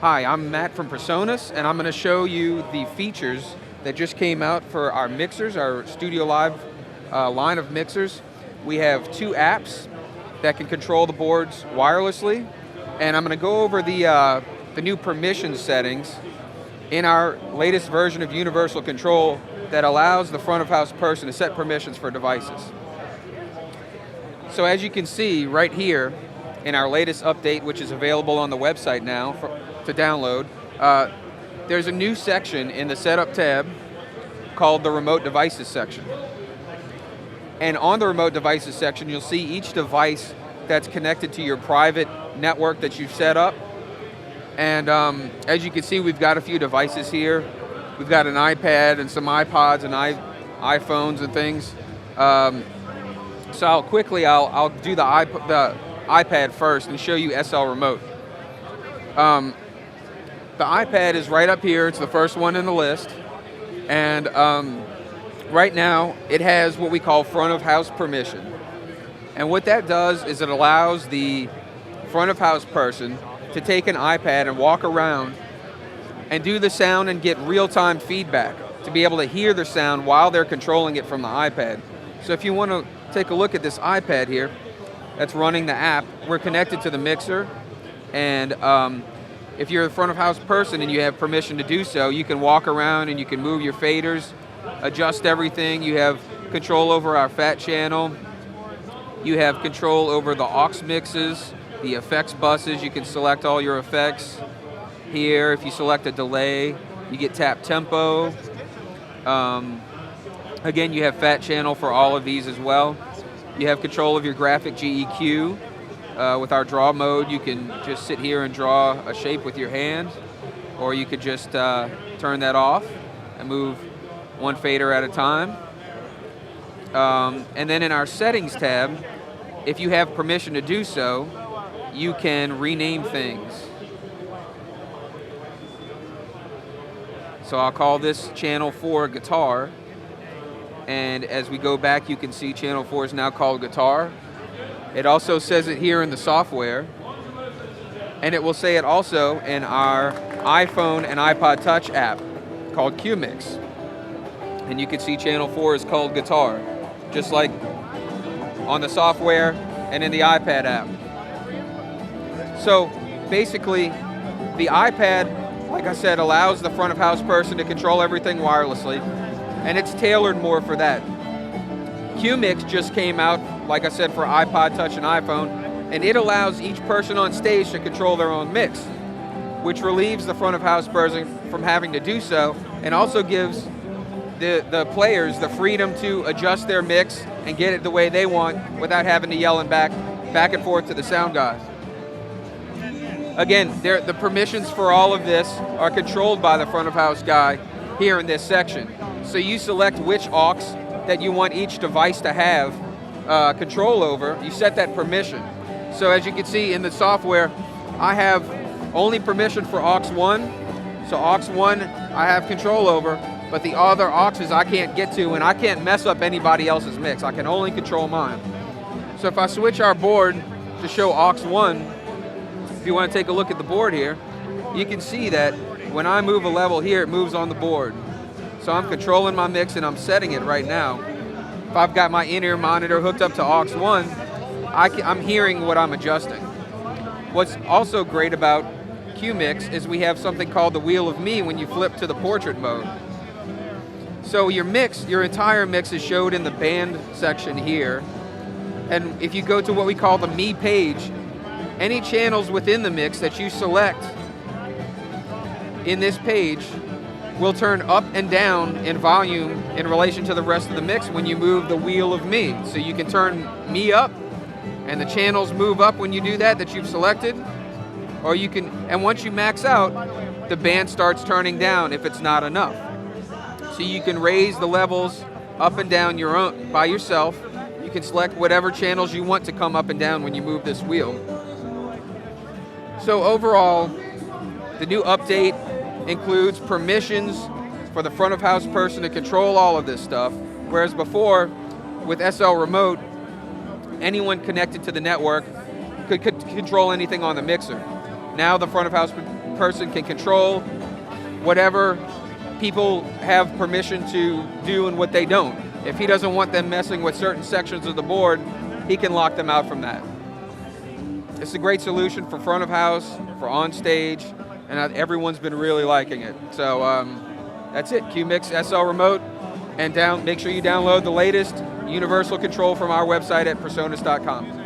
Hi, I'm Matt from PreSonus, and I'm going to show you the features that just came out for our mixers, our StudioLive line of mixers. We have 2 apps that can control the boards wirelessly, and I'm going to go over the new permission settings in our latest version of Universal Control that allows the front of house person to set permissions for devices. So as you can see right here in our latest update, which is available on the website now to download, there's a new section in the Setup tab called the Remote Devices section. And on the Remote Devices section, you'll see each device that's connected to your private network that you've set up. And as you can see, we've got a few devices here. We've got an iPad and some iPods and iPhones and things. So I'll do the iPad first and show you SL Remote. The iPad is right up here. It's the first one in the list. And right now, it has what we call front of house permission. And what that does is it allows the front of house person to take an iPad and walk around and do the sound and get real-time feedback to be able to hear the sound while they're controlling it from the iPad. So if you want to take a look at this iPad here that's running the app, we're connected to the mixer, and if you're a front of house person and you have permission to do so, you can walk around and you can move your faders, adjust everything. You have control over our fat channel. You have control over the aux mixes, the effects buses. You can select all your effects here. If you select a delay, you get tap tempo. Again, you have fat channel for all of these as well. You have control of your graphic GEQ. With our draw mode, you can just sit here and draw a shape with your hand, or you could just turn that off and move one fader at a time. And then in our settings tab, if you have permission to do so, you can rename things. So I'll call this channel 4 guitar, and as we go back you can see channel 4 is now called guitar. It also says it here in the software, and it will say it also in our iPhone and iPod Touch app called Qmix. And you can see channel 4 is called guitar, just like on the software and in the iPad app. So basically, the iPad, like I said, allows the front of house person to control everything wirelessly, and it's tailored more for that. Qmix just came out, like I said, for iPod Touch and iPhone, and it allows each person on stage to control their own mix, which relieves the front of house person from having to do so, and also gives the players the freedom to adjust their mix and get it the way they want without having to yell and back and forth to the sound guys. Again, the permissions for all of this are controlled by the front of house guy here in this section. So you select which aux that you want each device to have control over. You set that permission. So as you can see in the software, I have only permission for aux 1. So aux 1 I have control over, but the other auxes I can't get to, and I can't mess up anybody else's mix. I can only control mine. So if I switch our board to show aux 1, if you want to take a look at the board here, you can see that when I move a level here, it moves on the board. So I'm controlling my mix and I'm setting it right now. If I've got my in-ear monitor hooked up to aux 1, I'm hearing what I'm adjusting. What's also great about Qmix is we have something called the Wheel of Me when you flip to the portrait mode. So your entire mix is showed in the band section here. And if you go to what we call the Me page, any channels within the mix that you select in this page will turn up and down in volume in relation to the rest of the mix when you move the Wheel of Me. So you can turn Me up, and the channels move up when you do that you've selected, or you can, and once you max out, the band starts turning down if it's not enough. So you can raise the levels up and down by yourself. You can select whatever channels you want to come up and down when you move this wheel. So overall, the new update includes permissions for the front of house person to control all of this stuff, whereas before, with SL Remote, anyone connected to the network could control anything on the mixer. Now the front of house person can control whatever people have permission to do and what they don't. If he doesn't want them messing with certain sections of the board, he can lock them out from that. It's a great solution for front of house, for on stage, and everyone's been really liking it. So that's it, Qmix SL Remote, and make sure you download the latest universal control from our website at PreSonus.com.